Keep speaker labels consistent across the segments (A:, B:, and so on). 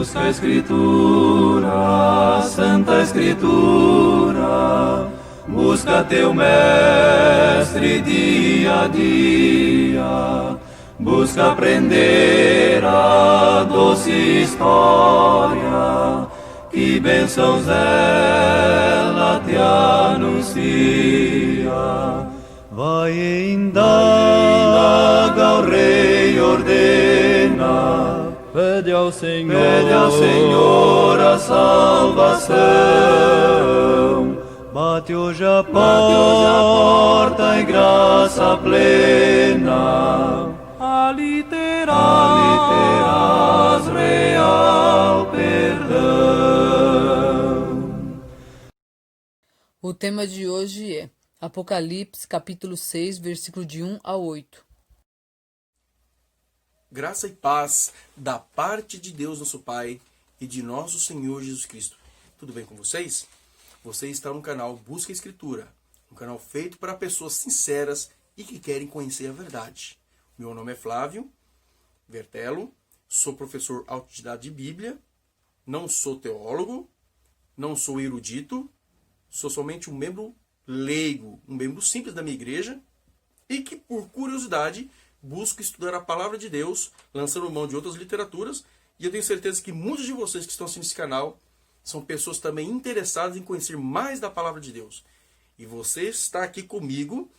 A: Busca a Escritura, Santa Escritura, busca teu mestre dia a dia, busca aprender a doce história, que bênçãos ela te anuncia. Vai indaga, o Rei ordena, pede ao Senhor a salvação. Bate hoje a porta em graça plena, ali terás real perdão.
B: O tema de hoje é Apocalipse, capítulo 6, versículo de 1 a 8.
C: Graça e paz da parte de Deus nosso Pai e de nosso Senhor Jesus Cristo. Tudo bem com vocês? Você está no canal Busca a Escritura, um canal feito para pessoas sinceras e que querem conhecer a verdade. Meu nome é Flávio Vertello, sou professor autodidata de Bíblia, não sou teólogo, não sou erudito, sou somente um membro leigo, um membro simples da minha igreja e que, por curiosidade, busco estudar a palavra de Deus, lançando mão de outras literaturas, e eu tenho certeza que muitos de vocês que estão assistindo esse canal são pessoas também interessadas em conhecer mais da palavra de Deus. E você está aqui comigo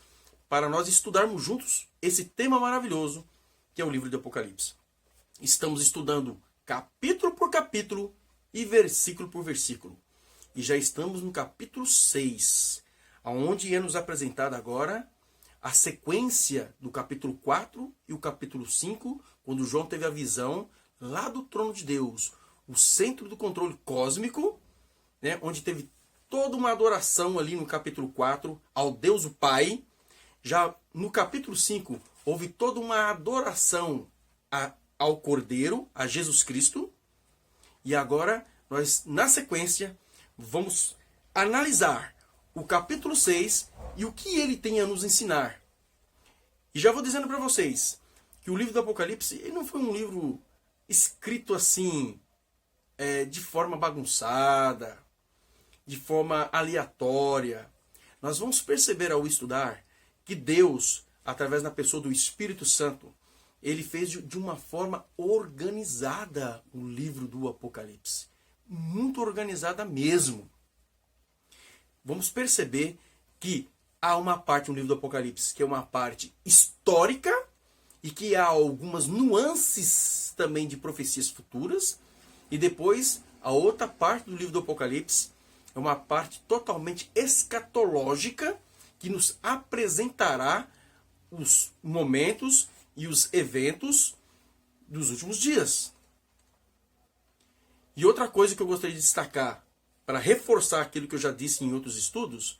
C: para nós estudarmos juntos esse tema maravilhoso que é o livro de Apocalipse. Estamos estudando capítulo por capítulo e versículo por versículo. E já estamos no capítulo 6, onde é nos apresentada agora a sequência do capítulo 4 e o capítulo 5, quando João teve a visão lá do trono de Deus, o centro do controle cósmico, né, onde teve toda uma adoração ali no capítulo 4 ao Deus o Pai. Já no capítulo 5 houve toda uma adoração ao Cordeiro, a Jesus Cristo. E agora nós, na sequência, vamos analisar o capítulo 6 e o que ele tem a nos ensinar. E já vou dizendo para vocês que o livro do Apocalipse ele não foi um livro escrito assim, de forma bagunçada, de forma aleatória. Nós vamos perceber ao estudar que Deus, através da pessoa do Espírito Santo, ele fez de uma forma organizada o livro do Apocalipse. Muito organizada mesmo. Vamos perceber que há uma parte no livro do Apocalipse que é uma parte histórica e que há algumas nuances também de profecias futuras. E depois, a outra parte do livro do Apocalipse é uma parte totalmente escatológica que nos apresentará os momentos e os eventos dos últimos dias. E outra coisa que eu gostaria de destacar, para reforçar aquilo que eu já disse em outros estudos,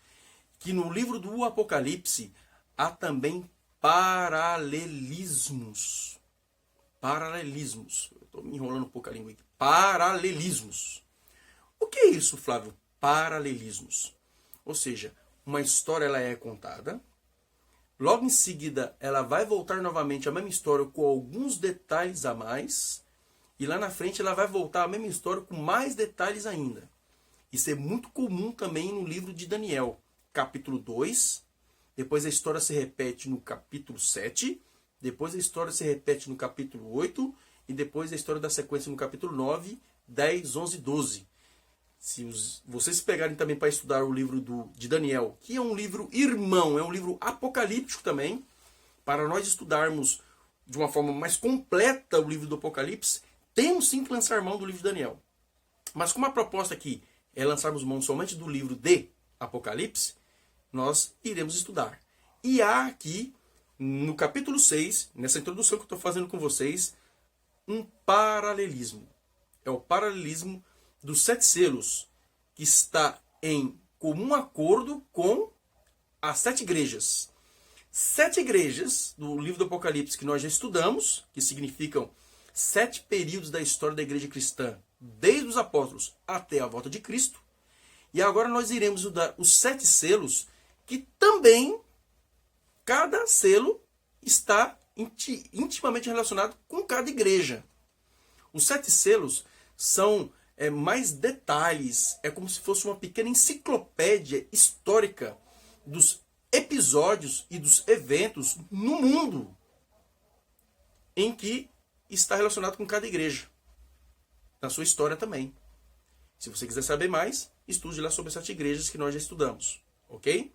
C: que no livro do Apocalipse há também paralelismos. Paralelismos. Eu estou me enrolando um pouco a língua aqui. Paralelismos. O que é isso, Flávio? Paralelismos. Ou seja, uma história ela é contada, logo em seguida ela vai voltar novamente à mesma história com alguns detalhes a mais, e lá na frente ela vai voltar à mesma história com mais detalhes ainda. Isso é muito comum também no livro de Daniel, capítulo 2, depois a história se repete no capítulo 7, depois a história se repete no capítulo 8, e depois a história da sequência no capítulo 9, 10, 11 e 12. Se vocês pegarem também para estudar o livro de Daniel, que é um livro irmão, é um livro apocalíptico também, para nós estudarmos de uma forma mais completa o livro do Apocalipse, temos sim que lançar mão do livro de Daniel. Mas como a proposta aqui é lançarmos mão somente do livro de Apocalipse, nós iremos estudar. E há aqui, no capítulo 6, nessa introdução que eu estou fazendo com vocês, um paralelismo. É o paralelismo dos 7 selos, que está em comum acordo com as 7 igrejas. 7 igrejas do livro do Apocalipse que nós já estudamos, que significam 7 períodos da história da igreja cristã, desde os apóstolos até a volta de Cristo. E agora nós iremos estudar os 7 selos, que também, cada selo está intimamente relacionado com cada igreja. Os 7 selos são mais detalhes, é como se fosse uma pequena enciclopédia histórica dos episódios e dos eventos no mundo em que está relacionado com cada igreja, na sua história também. Se você quiser saber mais, estude lá sobre as 7 igrejas que nós já estudamos, ok?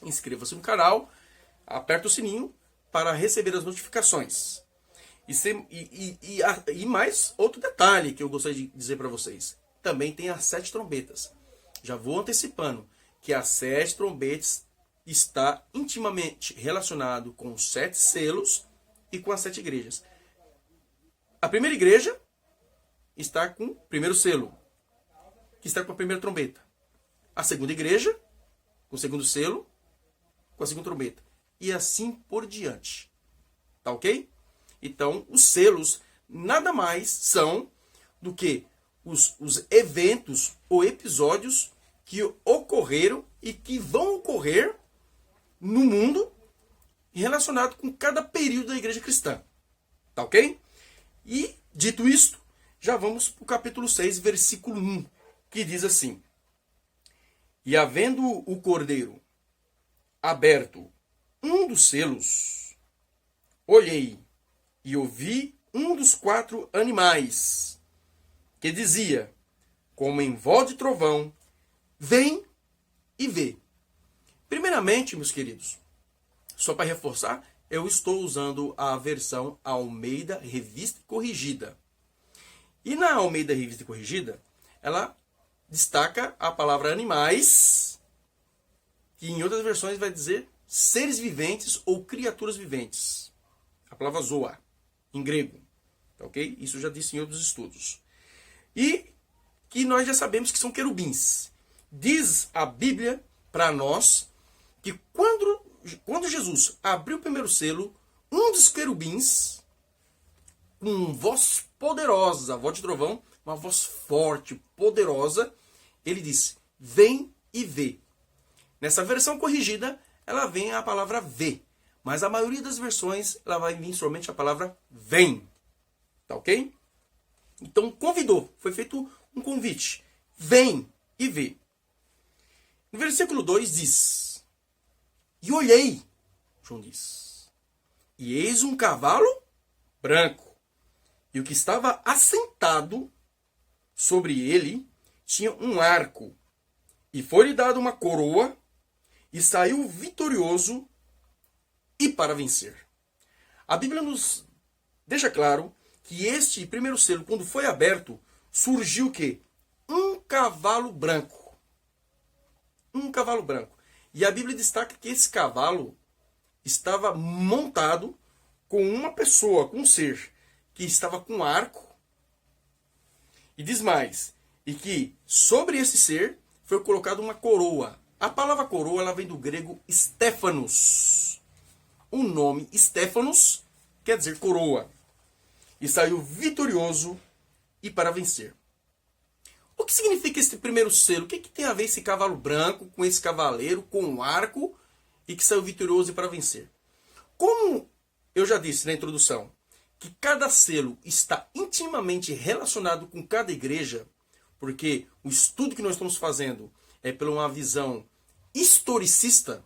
C: Inscreva-se no canal, aperte o sininho para receber as notificações. E mais outro detalhe que eu gostaria de dizer para vocês. Também tem as 7 trombetas. Já vou antecipando que as 7 trombetas está intimamente relacionado com os 7 selos e com as 7 igrejas. A primeira igreja está com o primeiro selo, que está com a primeira trombeta. A segunda igreja, com o segundo selo, com a segunda trombeta. E assim por diante. Tá ok? Então, os selos nada mais são do que os eventos ou episódios que ocorreram e que vão ocorrer no mundo relacionado com cada período da igreja cristã. Tá ok? E, dito isto, já vamos para o capítulo 6, versículo 1, que diz assim: E havendo o cordeiro aberto um dos selos, olhei e ouvi um dos 4 animais, que dizia, como em voz de trovão, vem e vê. Primeiramente, meus queridos, só para reforçar, eu estou usando a versão Almeida Revista e Corrigida. E na Almeida Revista e Corrigida, ela destaca a palavra animais, que em outras versões vai dizer seres viventes ou criaturas viventes. A palavra zoa, em grego. Ok? Isso já disse em outros estudos. E que nós já sabemos que são querubins. Diz a Bíblia para nós que quando Jesus abriu o primeiro selo, um dos querubins, com voz poderosa, voz de trovão, uma voz forte, poderosa, ele disse, vem e vê. Nessa versão corrigida, ela vem a palavra vê. Mas a maioria das versões, ela vai vir somente a palavra vem. Tá ok? Então, convidou. Foi feito um convite. Vem e vê. No versículo 2 diz, e olhei, João diz, e eis um cavalo branco. E o que estava assentado sobre ele tinha um arco. E foi-lhe dado uma coroa, e saiu vitorioso e para vencer. A Bíblia nos deixa claro que este primeiro selo, quando foi aberto, surgiu o quê? Um cavalo branco. Um cavalo branco. E a Bíblia destaca que esse cavalo estava montado com uma pessoa, com um ser, que estava com arco. E diz mais, e que sobre esse ser foi colocada uma coroa. A palavra coroa ela vem do grego Stéphanos. O nome Stéphanos quer dizer coroa. E saiu vitorioso e para vencer. O que significa esse primeiro selo? O que tem a ver esse cavalo branco com esse cavaleiro, com um arco e que saiu vitorioso e para vencer? Como eu já disse na introdução, que cada selo está intimamente relacionado com cada igreja, porque o estudo que nós estamos fazendo é por uma visão historicista,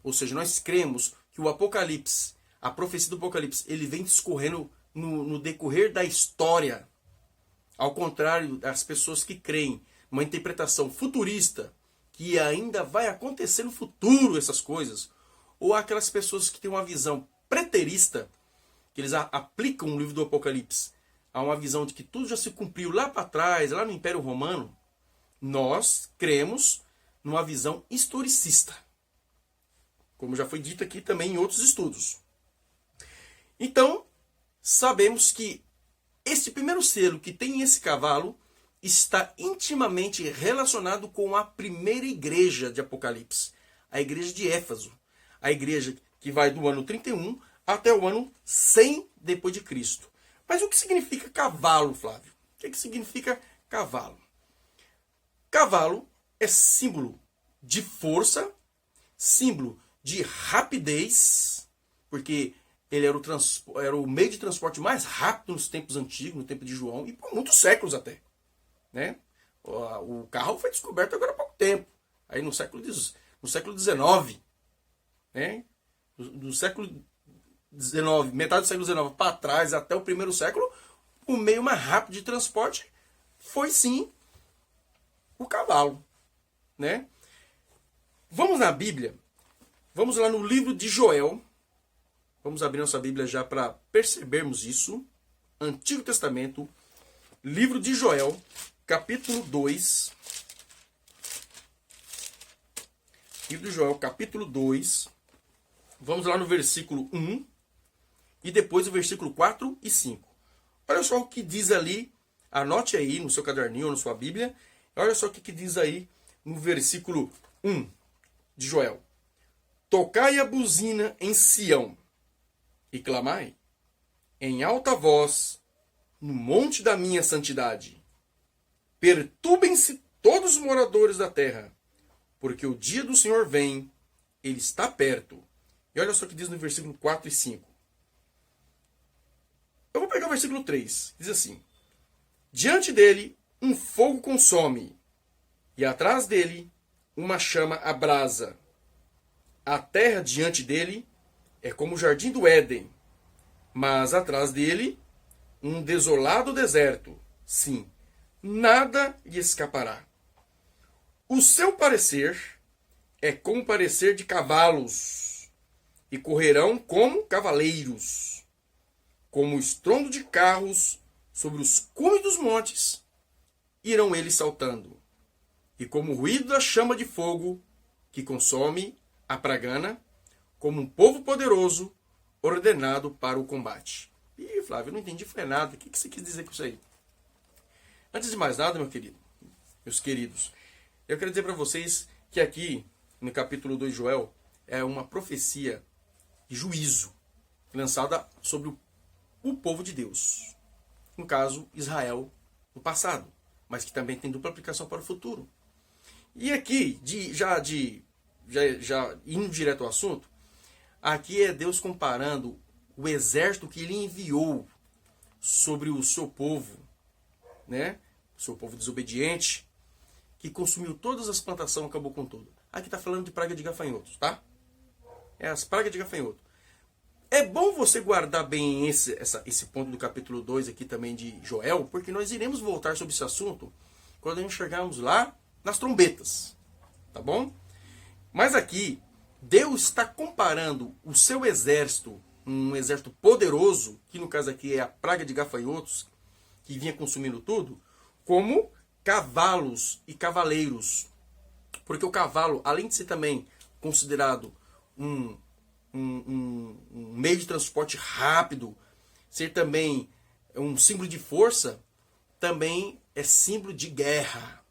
C: ou seja, nós cremos que o Apocalipse, a profecia do Apocalipse, ele vem discorrendo no decorrer da história. Ao contrário das pessoas que creem uma interpretação futurista, que ainda vai acontecer no futuro essas coisas, ou aquelas pessoas que têm uma visão preterista, que eles aplicam o livro do Apocalipse a uma visão de que tudo já se cumpriu lá para trás, lá no Império Romano, nós cremos numa visão historicista. Como já foi dito aqui também em outros estudos. Então, sabemos que esse primeiro selo que tem esse cavalo está intimamente relacionado com a primeira igreja de Apocalipse, a igreja de Éfeso, a igreja que vai do ano 31 até o ano 100 depois de Cristo. Mas o que significa cavalo, Flávio? O que significa cavalo? Cavalo é símbolo de força, símbolo de rapidez, porque ele era o meio de transporte mais rápido nos tempos antigos, no tempo de João, e por muitos séculos até. Né? O carro foi descoberto agora há pouco tempo. Aí no século XIX, né? Do século XIX, metade do século XIX para trás, até o primeiro século, o meio mais rápido de transporte foi sim o cavalo. Né? Vamos na Bíblia, vamos lá no livro de Joel. Vamos abrir nossa Bíblia já para percebermos isso. Antigo Testamento, livro de Joel, capítulo 2. Livro de Joel, capítulo 2. Vamos lá no versículo 1 e depois o versículo 4 e 5. Olha só o que diz ali, anote aí no seu caderninho ou na sua Bíblia. Olha só o que diz aí no versículo 1 de Joel. Tocai a buzina em Sião e clamai em alta voz no monte da minha santidade. Perturbem-se todos os moradores da terra, porque o dia do Senhor vem, ele está perto. E olha só o que diz no versículo 4 e 5. Eu vou pegar o versículo 3. Diz assim: diante dele um fogo consome, e atrás dele uma chama abrasa. A terra diante dele é como o jardim do Éden, mas atrás dele um desolado deserto. Sim, nada lhe escapará. O seu parecer é como o parecer de cavalos, e correrão como cavaleiros, como o estrondo de carros sobre os cumes dos montes, irão eles saltando, e como o ruído da chama de fogo que consome a pragana, como um povo poderoso ordenado para o combate. Ih, Flávio, eu não entendi, foi nada. O que você quis dizer com isso aí? Antes de mais nada, meus queridos, eu quero dizer para vocês que aqui, no capítulo 2 de Joel, é uma profecia de juízo lançada sobre o povo de Deus. No caso, Israel no passado, mas que também tem dupla aplicação para o futuro. E aqui, já indo direto ao assunto, aqui é Deus comparando o exército que ele enviou sobre o seu povo, né? O seu povo desobediente, que consumiu todas as plantações, acabou com tudo. Aqui está falando de praga de gafanhotos, tá? É as pragas de gafanhoto. É bom você guardar bem esse ponto do capítulo 2 aqui também de Joel, porque nós iremos voltar sobre esse assunto quando nós chegarmos lá nas trombetas, tá bom? Mas aqui, Deus está comparando o seu exército, um exército poderoso, que no caso aqui é a praga de gafanhotos, que vinha consumindo tudo, como cavalos e cavaleiros. Porque o cavalo, além de ser também considerado um meio de transporte rápido, ser também um símbolo de força, também é símbolo de guerra,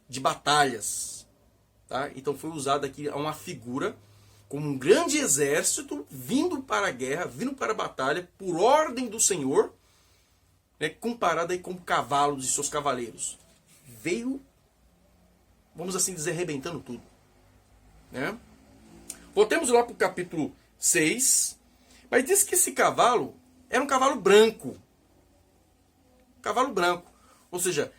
C: de batalhas. Tá? Então foi usado aqui uma figura como um grande exército vindo para a guerra, vindo para a batalha, por ordem do Senhor, né, comparado aí com cavalos e seus cavaleiros. Veio, vamos assim dizer, arrebentando tudo. Né? Voltemos lá para o capítulo 6, mas diz que esse cavalo era um cavalo branco. Cavalo branco. Ou seja,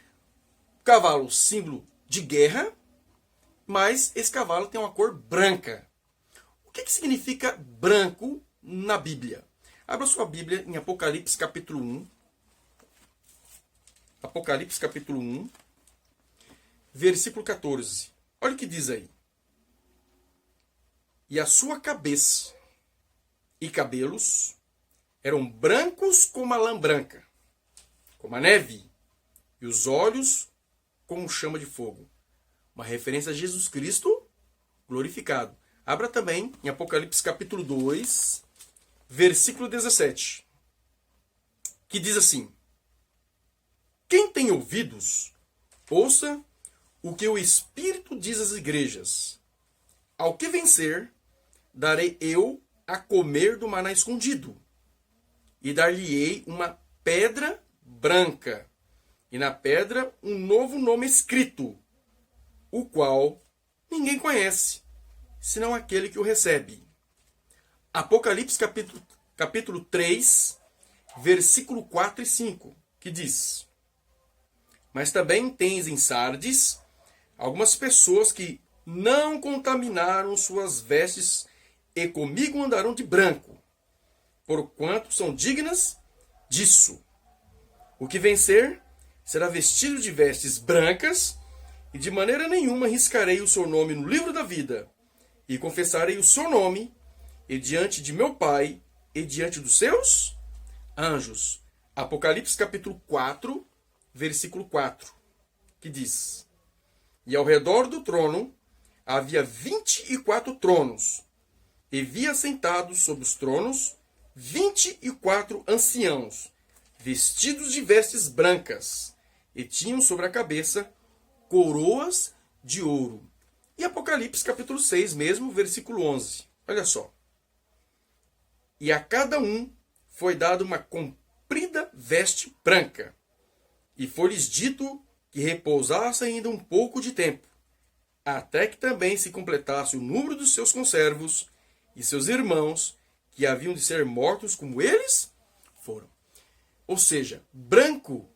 C: cavalo símbolo de guerra, mas esse cavalo tem uma cor branca. O que significa branco na Bíblia? Abra sua Bíblia em Apocalipse capítulo 1. Apocalipse capítulo 1, versículo 14. Olha o que diz aí. E a sua cabeça e cabelos eram brancos como a lã branca, como a neve, e os olhos como chama de fogo. Uma referência a Jesus Cristo glorificado. Abra também em Apocalipse capítulo 2, versículo 17, que diz assim: quem tem ouvidos, ouça o que o Espírito diz às igrejas. Ao que vencer, darei eu a comer do maná escondido, e dar-lhe-ei uma pedra branca, e na pedra um novo nome escrito, o qual ninguém conhece, senão aquele que o recebe. Apocalipse capítulo 3, versículo 4 e 5, que diz: Mas também tens em Sardes algumas pessoas que não contaminaram suas vestes e comigo andarão de branco, porquanto são dignas disso. O que vencer será vestido de vestes brancas, e de maneira nenhuma riscarei o seu nome no livro da vida, e confessarei o seu nome, e diante de meu Pai, e diante dos seus anjos. Apocalipse capítulo 4, versículo 4, que diz: E ao redor do trono havia 24 tronos, e via sentados sobre os tronos 24 anciãos, vestidos de vestes brancas, e tinham sobre a cabeça coroas de ouro. E Apocalipse capítulo 6 mesmo, versículo 11. Olha só. E a cada um foi dada uma comprida veste branca, e foi-lhes dito que repousassem ainda um pouco de tempo, até que também se completasse o número dos seus conservos e seus irmãos, que haviam de ser mortos como eles foram. Ou seja, branco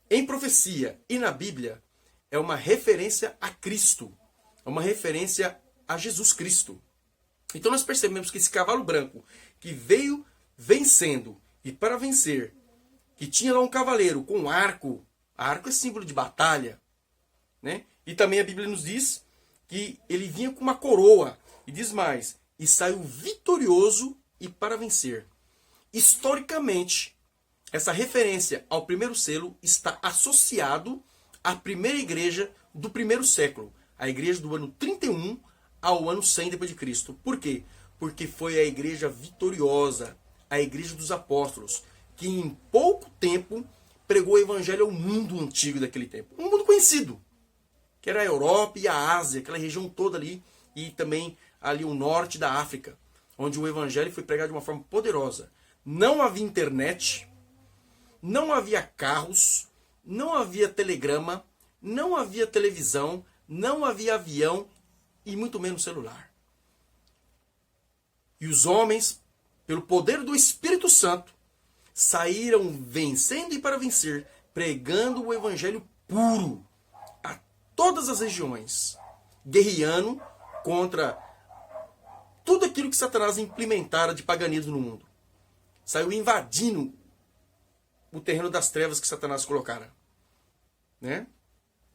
C: em profecia e na Bíblia é uma referência a Cristo, é uma referência a Jesus Cristo. Então nós percebemos que esse cavalo branco que veio vencendo e para vencer, que tinha lá um cavaleiro com arco é símbolo de batalha, né? E também a Bíblia nos diz que ele vinha com uma coroa, e diz mais, e saiu vitorioso e para vencer. Historicamente, essa referência ao primeiro selo está associado à primeira igreja do primeiro século, a igreja do ano 31 ao ano 100 depois de Cristo. Por quê? Porque foi a igreja vitoriosa, a igreja dos apóstolos, que em pouco tempo pregou o evangelho ao mundo antigo daquele tempo. Um mundo conhecido, que era a Europa e a Ásia, aquela região toda ali, e também ali o norte da África, onde o evangelho foi pregado de uma forma poderosa. Não havia internet, não havia carros, não havia telegrama, não havia televisão, não havia avião e muito menos celular. E os homens, pelo poder do Espírito Santo, saíram vencendo e para vencer, pregando o evangelho puro a todas as regiões, guerreando contra tudo aquilo que Satanás implementara de paganismo no mundo. Saiu invadindo o terreno das trevas que Satanás colocara, né?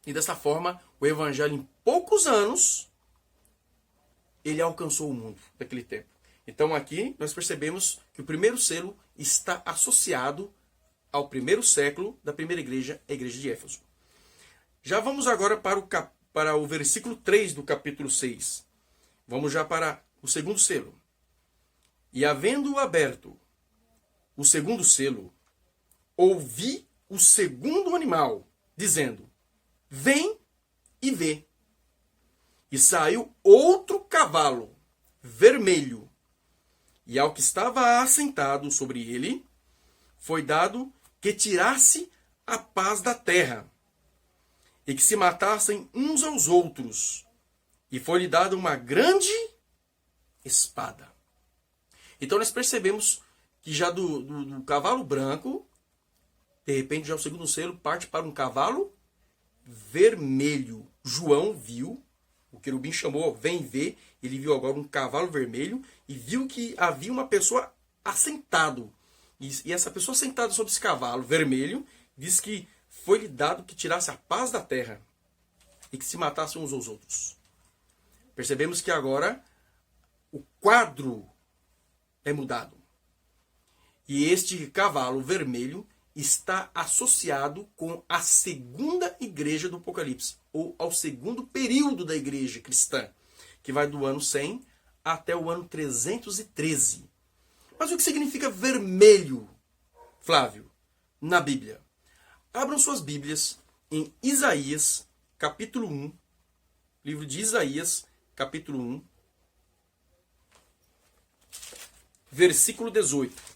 C: E dessa forma, o evangelho em poucos anos, ele alcançou o mundo daquele tempo. Então aqui nós percebemos que o primeiro selo está associado ao primeiro século da primeira igreja, a igreja de Éfeso. Já vamos agora para o versículo 3 do capítulo 6. Vamos já para o segundo selo. E havendo aberto o segundo selo, ouvi o segundo animal, dizendo: Vem e vê. E saiu outro cavalo, vermelho, e ao que estava assentado sobre ele, foi dado que tirasse a paz da terra, e que se matassem uns aos outros, e foi-lhe dada uma grande espada. Então nós percebemos que já do cavalo branco, de repente já o segundo selo parte para um cavalo vermelho. João viu, o querubim chamou, vem ver, ele viu agora um cavalo vermelho e viu que havia uma pessoa assentado. E essa pessoa sentada sobre esse cavalo vermelho diz que foi-lhe dado que tirasse a paz da terra e que se matassem uns aos outros. Percebemos que agora o quadro é mudado. E este cavalo vermelho está associado com a segunda igreja do Apocalipse, ou ao segundo período da igreja cristã, que vai do ano 100 até o ano 313. Mas o que significa vermelho, Flávio, na Bíblia? Abram suas Bíblias em Isaías, capítulo 1, livro de Isaías, capítulo 1, versículo 18.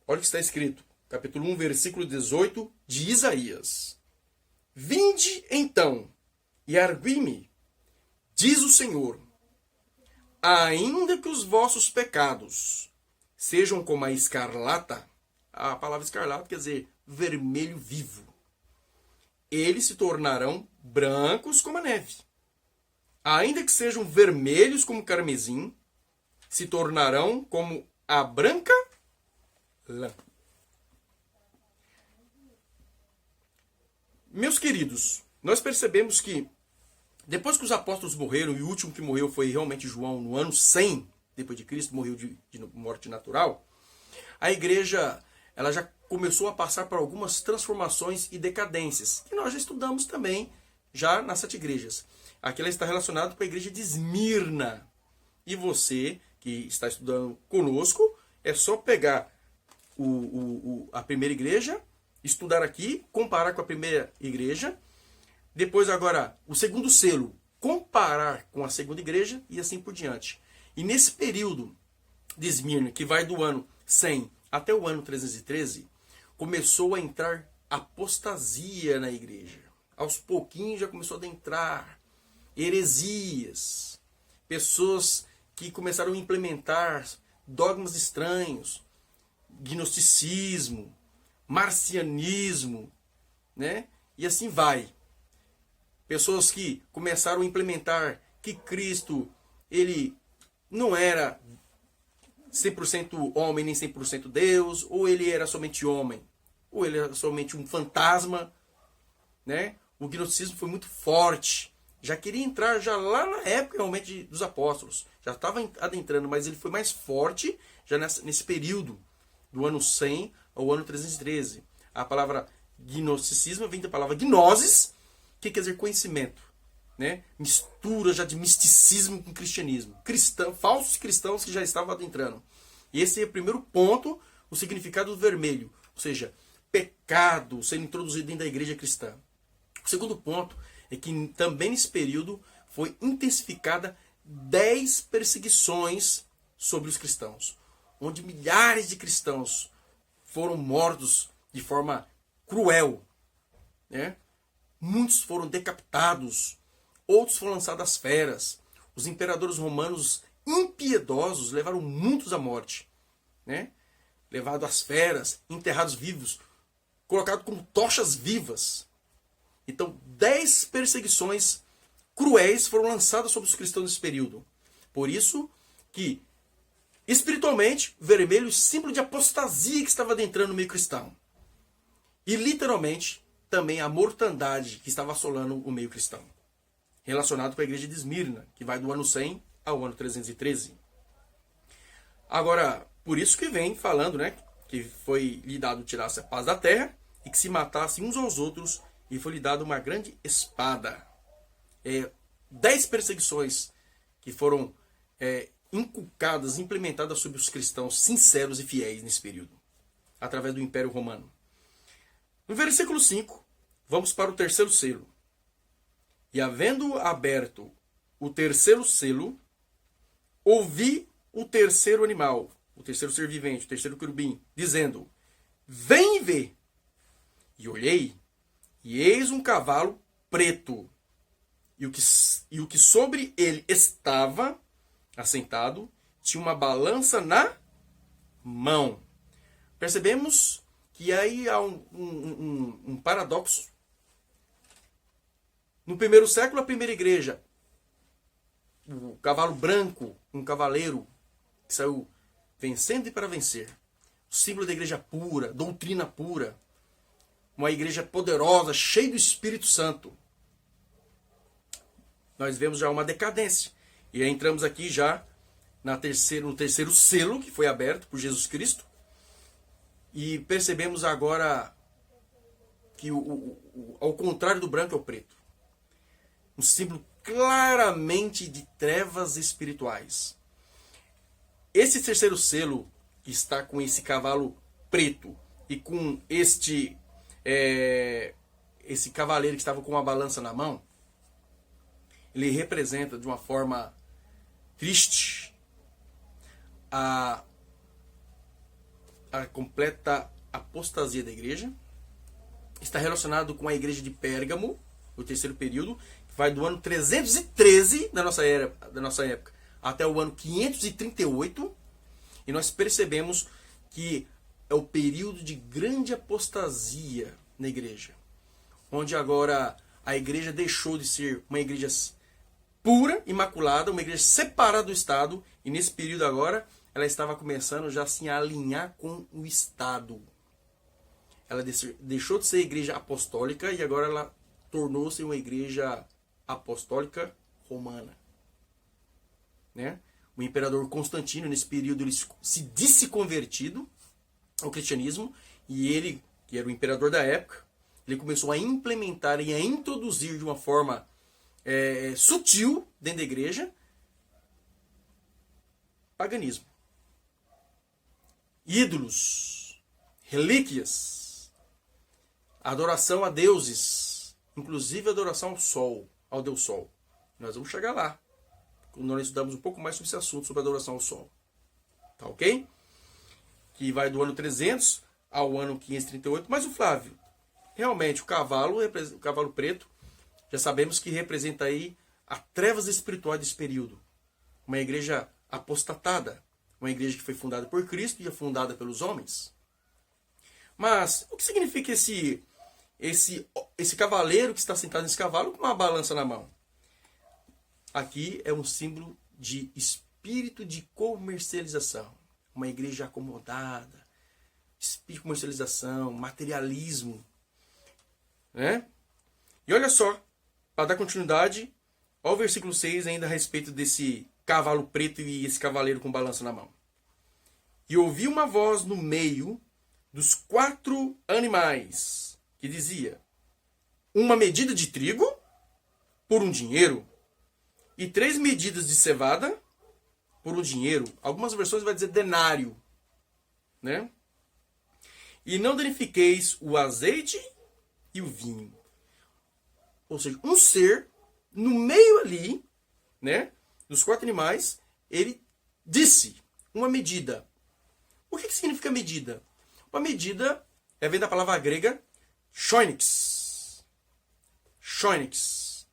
C: Olha o que está escrito, capítulo 1, versículo 18 de Isaías. Vinde, então, e argui-me, diz o Senhor, ainda que os vossos pecados sejam como a escarlata, a palavra escarlata quer dizer vermelho vivo, eles se tornarão brancos como a neve. Ainda que sejam vermelhos como carmesim, se tornarão como a branca lã. Meus queridos, nós percebemos que depois que os apóstolos morreram, e o último que morreu foi realmente João no ano 100 depois de Cristo, morreu de morte natural, a igreja ela já começou a passar por algumas transformações e decadências, que nós já estudamos também já nas 7 igrejas. Aqui ela está relacionada com a igreja de Esmirna. E você que está estudando conosco, é só pegar a primeira igreja, estudar aqui, comparar com a primeira igreja, depois agora o segundo selo, comparar com a segunda igreja e assim por diante. E nesse período de Esmirna, que vai do ano 100 até o ano 313, começou a entrar apostasia na igreja. Aos pouquinhos já começou a adentrar heresias, pessoas que começaram a implementar dogmas estranhos, gnosticismo, marcianismo, né? E assim vai. Pessoas que começaram a implementar que Cristo, ele não era 100% homem nem 100% Deus, ou ele era somente homem, ou ele era somente um fantasma, né? O gnosticismo foi muito forte. Já queria entrar já lá na época realmente dos apóstolos. Já estava adentrando, mas ele foi mais forte já nesse período do ano 100 ao ano 313. A palavra gnosticismo vem da palavra gnosis, que quer dizer conhecimento, né? Mistura já de misticismo com cristianismo. Falsos cristãos que já estavam adentrando. E esse é o primeiro ponto, o significado do vermelho. Ou seja, pecado sendo introduzido dentro da igreja cristã. O segundo ponto é que também nesse período foi intensificada 10 perseguições sobre os cristãos, onde milhares de cristãos foram mortos de forma cruel, né? Muitos foram decapitados, outros foram lançados às feras. Os imperadores romanos impiedosos levaram muitos à morte, né? Levados às feras, enterrados vivos, colocados como tochas vivas. Então, 10 perseguições cruéis foram lançadas sobre os cristãos nesse período. Por isso que, espiritualmente, vermelho é símbolo de apostasia que estava adentrando no meio cristão. E, literalmente, também a mortandade que estava assolando o meio cristão. Relacionado com a igreja de Esmirna, que vai do ano 100 ao ano 313. Agora, por isso que vem falando, né, que foi lhe dado tirar-se a paz da terra e que se matassem uns aos outros, e foi lhe dada uma grande espada. 10 perseguições que foram inculcadas, implementadas sobre os cristãos sinceros e fiéis nesse período, através do Império Romano. No versículo 5, vamos para o terceiro selo. E havendo aberto o terceiro selo, ouvi o terceiro animal, o terceiro ser vivente, o terceiro querubim, dizendo, vem e vê. E olhei, e eis um cavalo preto, e o que sobre ele estava assentado tinha uma balança na mão. Percebemos que aí há um paradoxo. No primeiro século, a primeira igreja, o cavalo branco, um cavaleiro que saiu vencendo e para vencer. O símbolo da igreja pura, doutrina pura. Uma igreja poderosa, cheia do Espírito Santo. Nós vemos já uma decadência. E aí entramos aqui já no terceiro selo que foi aberto por Jesus Cristo. E percebemos agora que ao contrário do branco é o preto. Um símbolo claramente de trevas espirituais. Esse terceiro selo, que está com esse cavalo preto e com esse cavaleiro que estava com uma balança na mão, ele representa de uma forma triste a completa apostasia da igreja. Está relacionado com a igreja de Pérgamo, o terceiro período, vai do ano 313 da nossa época até o ano 538, e nós percebemos que é o período de grande apostasia na igreja, onde agora a igreja deixou de ser uma igreja pura, imaculada, uma igreja separada do Estado, e nesse período agora ela estava começando já assim, a alinhar com o Estado. Ela deixou de ser igreja apostólica e agora ela tornou-se uma igreja apostólica romana. Né? O imperador Constantino, nesse período, ele se disse convertido ao cristianismo, e ele, que era o imperador da época, ele começou a implementar e a introduzir de uma forma sutil dentro da igreja paganismo. Ídolos, relíquias, adoração a deuses, inclusive adoração ao sol, ao Deus Sol. Nós vamos chegar lá, quando nós estudamos um pouco mais sobre esse assunto, sobre adoração ao sol. Tá ok? Que vai do ano 300 ao ano 538. Mas o Flávio, realmente, o cavalo preto, já sabemos que representa aí a trevas espirituais desse período. Uma igreja apostatada, uma igreja que foi fundada por Cristo e é fundada pelos homens. Mas o que significa esse cavaleiro que está sentado nesse cavalo com uma balança na mão? Aqui é um símbolo de espírito de comercialização. Uma igreja acomodada, espírito de comercialização, materialismo. Né? E olha só, para dar continuidade, olha o versículo 6 ainda a respeito desse cavalo preto e esse cavaleiro com balança na mão. E ouvi uma voz no meio dos 4 animais, que dizia: uma medida de trigo por um dinheiro, e 3 medidas de cevada por um dinheiro. Algumas versões vai dizer denário. Né? E não danifiqueis o azeite e o vinho. Ou seja, um ser no meio ali, né, dos 4 animais, ele disse uma medida. O que significa medida? Uma medida vem da palavra grega choinix. Choinix.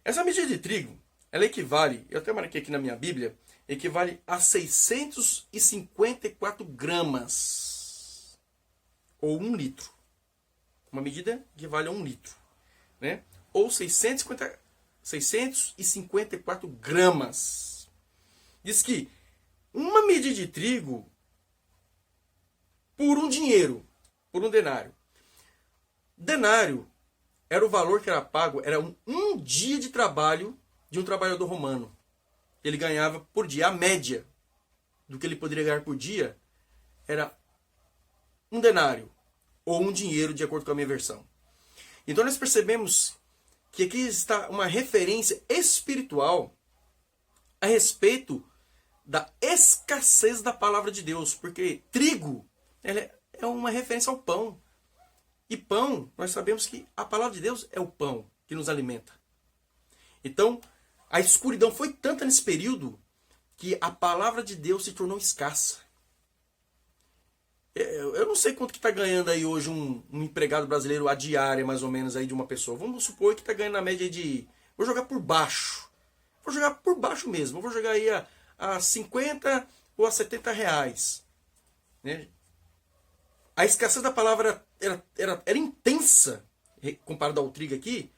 C: Essa medida de trigo, ela equivale, eu até marquei aqui na minha Bíblia, equivale a 654 gramas. Ou 1 litro. Uma medida equivale a 1 litro. Né? Ou 654 gramas. Diz que uma medida de trigo por um dinheiro, por um denário. Denário era o valor que era pago, era um dia de trabalho de um trabalhador romano. Ele ganhava por dia. A média do que ele poderia ganhar por dia era um denário, ou um dinheiro, de acordo com a minha versão. Então nós percebemos que aqui está uma referência espiritual a respeito da escassez da palavra de Deus. Porque trigo é uma referência ao pão. E pão, nós sabemos que a palavra de Deus é o pão que nos alimenta. Então, a escuridão foi tanta nesse período que a palavra de Deus se tornou escassa. Eu não sei quanto que está ganhando aí hoje um empregado brasileiro a diária, mais ou menos, aí de uma pessoa. Vamos supor que está ganhando na média de... Vou jogar por baixo. Vou jogar por baixo mesmo. Vou jogar aí a 50 ou a 70 reais. Né? A escassez da palavra era intensa, comparado ao trigo aqui,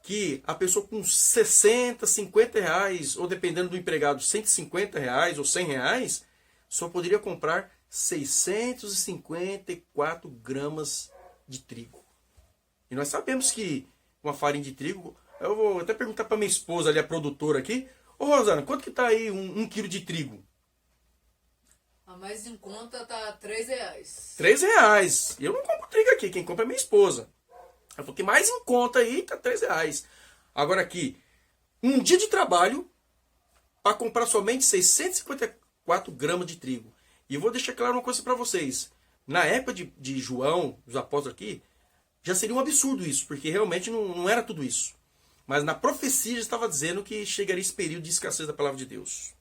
C: que a pessoa com 60, 50 reais, ou dependendo do empregado, 150 reais ou 100 reais, só poderia comprar 654 gramas de trigo. E nós sabemos que uma farinha de trigo... Eu vou até perguntar para minha esposa ali, a produtora aqui. Ô Rosana, quanto que está aí um quilo de trigo?
B: A mais em conta tá R$3.
C: R$3. Eu não compro trigo aqui, quem compra é minha esposa. Ela falou que mais em conta aí tá R$3. Agora aqui, um dia de trabalho para comprar somente 654 gramas de trigo. E eu vou deixar claro uma coisa para vocês. Na época de João, dos apóstolos aqui, já seria um absurdo isso, porque realmente não era tudo isso. Mas na profecia já estava dizendo que chegaria esse período de escassez da palavra de Deus.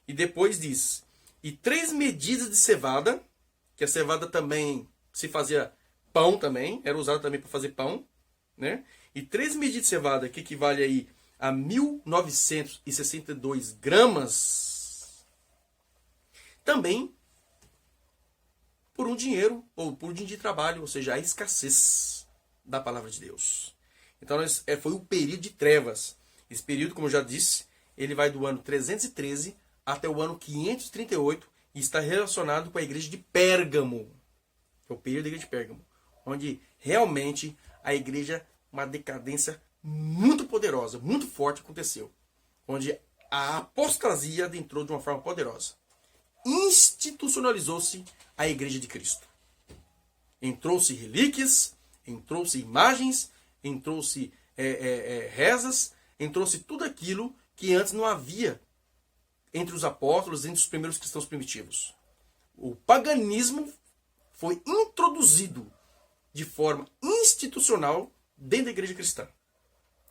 C: E depois diz, e 3 medidas de cevada, que a cevada também se fazia pão também, era usada também para fazer pão, né? E 3 medidas de cevada, que equivale aí a 1.962 gramas, também por um dinheiro, ou por um dia de trabalho, ou seja, a escassez da palavra de Deus. Então, foi o período de trevas. Esse período, como eu já disse, ele vai do ano 313 até o ano 538 e está relacionado com a igreja de Pérgamo. É o período da igreja de Pérgamo, onde realmente a igreja, uma decadência muito poderosa, muito forte aconteceu. Onde a apostasia adentrou de uma forma poderosa. Institucionalizou-se a igreja de Cristo. Entrou-se relíquias, entrou-se imagens, entrou-se rezas, entrou-se tudo aquilo que antes não havia entre os apóstolos, entre os primeiros cristãos primitivos. O paganismo foi introduzido de forma institucional dentro da igreja cristã.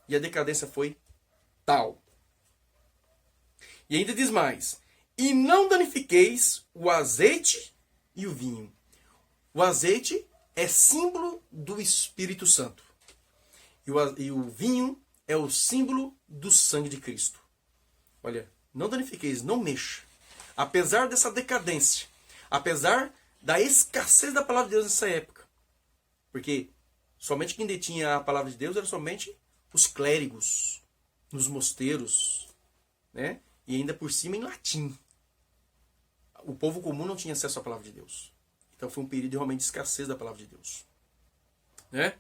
C: E a decadência foi tal. E ainda diz mais: e não danifiqueis o azeite e o vinho. O azeite é símbolo do Espírito Santo. E o vinho é o símbolo do sangue de Cristo. Olha, não danifiqueis, não mexa. Apesar dessa decadência, apesar da escassez da palavra de Deus nessa época, porque somente quem detinha a palavra de Deus era somente os clérigos, nos mosteiros, né? E ainda por cima em latim. O povo comum não tinha acesso à palavra de Deus. Então foi um período realmente de escassez da palavra de Deus, né?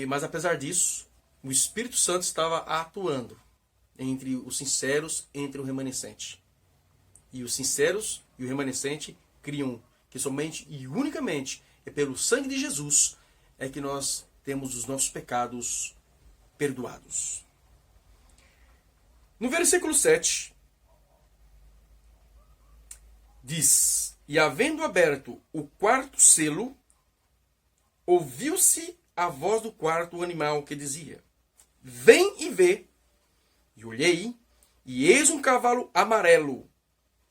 C: Mas apesar disso, o Espírito Santo estava atuando entre os sinceros, entre o remanescente. E os sinceros e o remanescente criam que somente e unicamente é pelo sangue de Jesus é que nós temos os nossos pecados perdoados. No versículo 7, diz: e havendo aberto o quarto selo, ouviu-se a voz do quarto animal que dizia: vem e vê. E olhei, e eis um cavalo amarelo,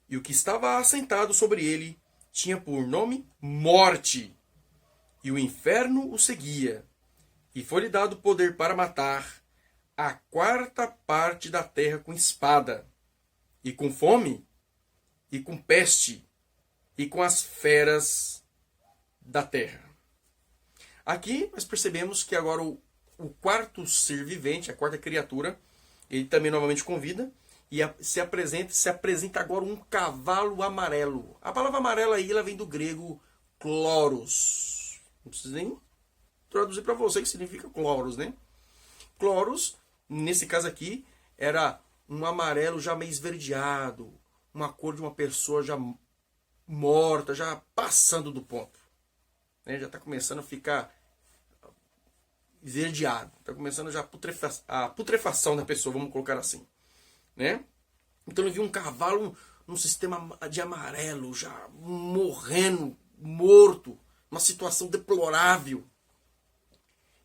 C: e o que estava assentado sobre ele tinha por nome Morte, e o inferno o seguia, e foi-lhe dado poder para matar a quarta parte da terra com espada, e com fome, e com peste, e com as feras da terra. Aqui nós percebemos que agora o quarto ser vivente, a quarta criatura, ele também novamente convida e se apresenta agora um cavalo amarelo. A palavra amarela aí ela vem do grego chloros. Não preciso nem traduzir para você o que significa chloros, né? Chloros, nesse caso aqui, era um amarelo já meio esverdeado, uma cor de uma pessoa já morta, já passando do ponto, né? Já está começando a ficar esverdeado, está começando já a putrefação da pessoa, vamos colocar assim, né? Então ele viu um cavalo num sistema de amarelo, já morrendo, morto, uma situação deplorável.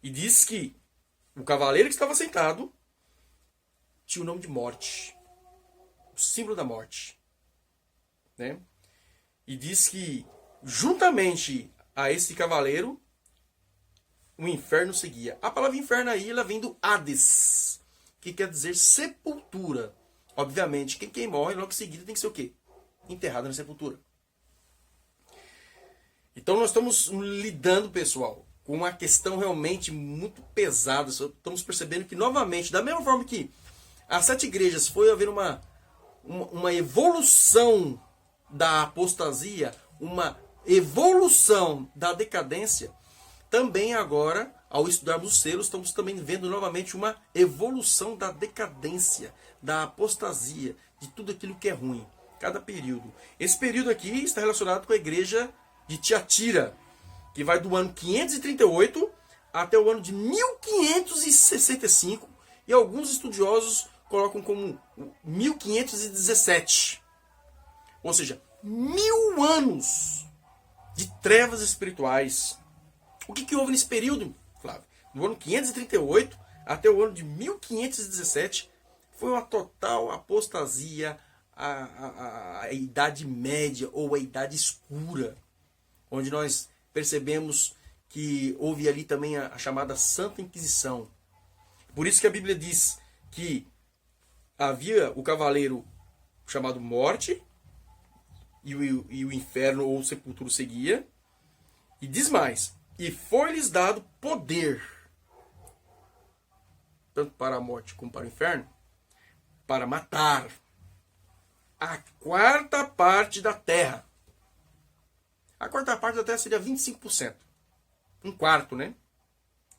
C: E diz que o cavaleiro que estava sentado tinha o nome de Morte, o símbolo da morte, né? E diz que juntamente a esse cavaleiro o inferno seguia. A palavra inferno aí ela vem do Hades, que quer dizer sepultura. Obviamente, quem morre logo em seguida tem que ser o quê? Enterrado na sepultura. Então nós estamos lidando, pessoal, com uma questão realmente muito pesada. Estamos percebendo que, novamente, da mesma forma que as 7 igrejas foi haver uma evolução da apostasia, uma evolução da decadência, também agora, ao estudarmos os selos, estamos também vendo novamente uma evolução da decadência, da apostasia, de tudo aquilo que é ruim. Cada período. Esse período aqui está relacionado com a igreja de Tiatira, que vai do ano 538 até o ano de 1565, e alguns estudiosos colocam como 1517. Ou seja, 1000 anos de trevas espirituais. O que houve nesse período, Flávio? Do ano 538 até o ano de 1517, foi uma total apostasia, a Idade Média ou a Idade Escura, onde nós percebemos que houve ali também a chamada Santa Inquisição. Por isso que a Bíblia diz que havia o cavaleiro chamado Morte, e o inferno ou o sepultura seguia. E diz mais, e foi-lhes dado poder, tanto para a morte como para o inferno, para matar a quarta parte da terra. A quarta parte da terra seria 25%. Um quarto, né?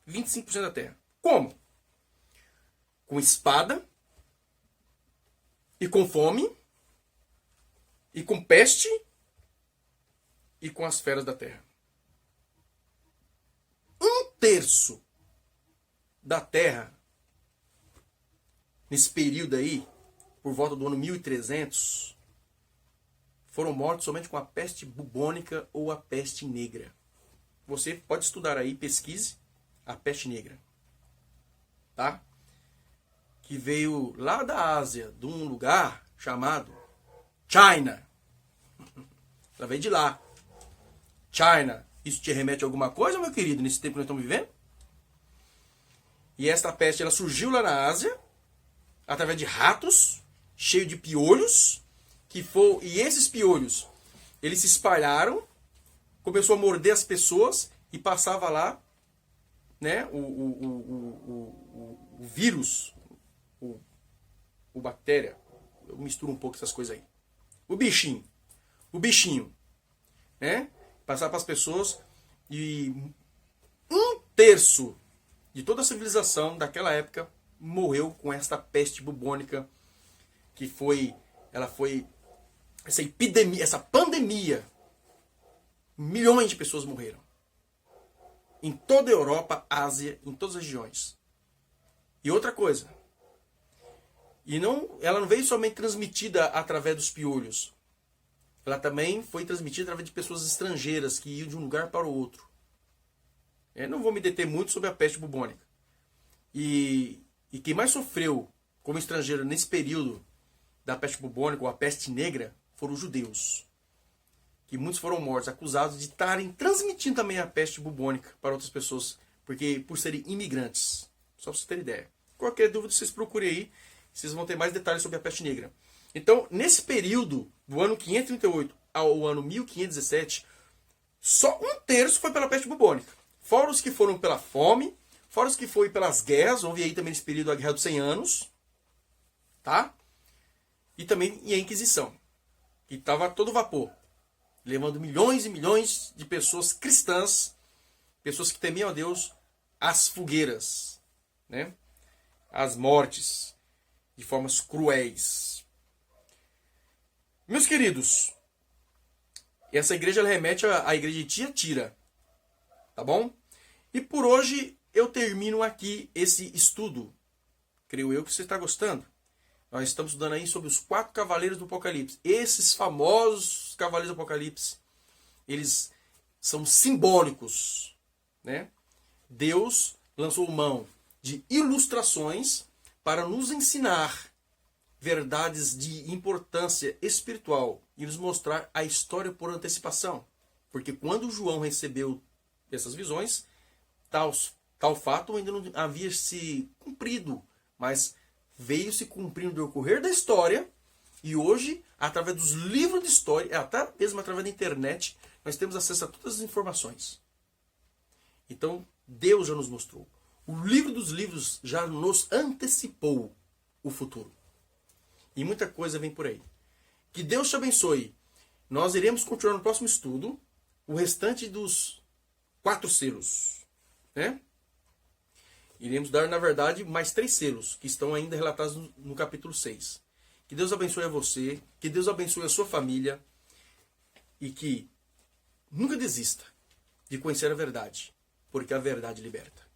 C: 25% da terra. Como? Com espada, e com fome, e com peste, e com as feras da terra. 1/3 da terra, nesse período aí, por volta do ano 1300, foram mortos somente com a peste bubônica ou a peste negra. Você pode estudar aí, pesquise a peste negra. Tá? Que veio lá da Ásia, de um lugar chamado China. Ela veio de lá. China. Isso te remete a alguma coisa, meu querido, nesse tempo que nós estamos vivendo? E esta peste, ela surgiu lá na Ásia, através de ratos, cheio de piolhos, e esses piolhos, eles se espalharam, começou a morder as pessoas e passava lá, né, o vírus, o bactéria, eu misturo um pouco essas coisas aí. O bichinho, né, passava para as pessoas, e 1/3 de toda a civilização daquela época morreu com esta peste bubônica, que foi essa epidemia, essa pandemia. Milhões de pessoas morreram. Em toda a Europa, Ásia, em todas as regiões. E outra coisa, ela não veio somente transmitida através dos piolhos. Ela também foi transmitida através de pessoas estrangeiras que iam de um lugar para o outro. Eu não vou me deter muito sobre a peste bubônica. E quem mais sofreu como estrangeiro nesse período da peste bubônica ou a peste negra foram os judeus. Que muitos foram mortos, acusados de estarem transmitindo também a peste bubônica para outras pessoas, por serem imigrantes. Só para vocês terem ideia. Qualquer dúvida, vocês procurem aí, vocês vão ter mais detalhes sobre a peste negra. Então, nesse período, do ano 538 ao ano 1517, só 1/3 foi pela peste bubônica. Fora os que foram pela fome, fora os que foram pelas guerras, houve aí também nesse período a Guerra dos 100 Anos, tá? E também a Inquisição, que estava a todo vapor, levando milhões e milhões de pessoas cristãs, pessoas que temiam a Deus, às fogueiras, né? Às mortes, de formas cruéis. Meus queridos, essa igreja ela remete à igreja de Tiatira, tá bom? E por hoje eu termino aqui esse estudo. Creio eu que você está gostando. Nós estamos estudando aí sobre os 4 cavaleiros do Apocalipse. Esses famosos cavaleiros do Apocalipse, eles são simbólicos, né? Deus lançou mão de ilustrações para nos ensinar verdades de importância espiritual e nos mostrar a história por antecipação. Porque quando João recebeu essas visões, tal fato ainda não havia se cumprido, mas veio se cumprindo no decorrer da história, e hoje, através dos livros de história, até mesmo através da internet, nós temos acesso a todas as informações. Então, Deus já nos mostrou. O livro dos livros já nos antecipou o futuro. E muita coisa vem por aí. Que Deus te abençoe. Nós iremos continuar no próximo estudo o restante dos 4 selos, né? Iremos dar, na verdade, mais 3 selos, que estão ainda relatados no capítulo 6. Que Deus abençoe a você, que Deus abençoe a sua família, e que nunca desista de conhecer a verdade, porque a verdade liberta.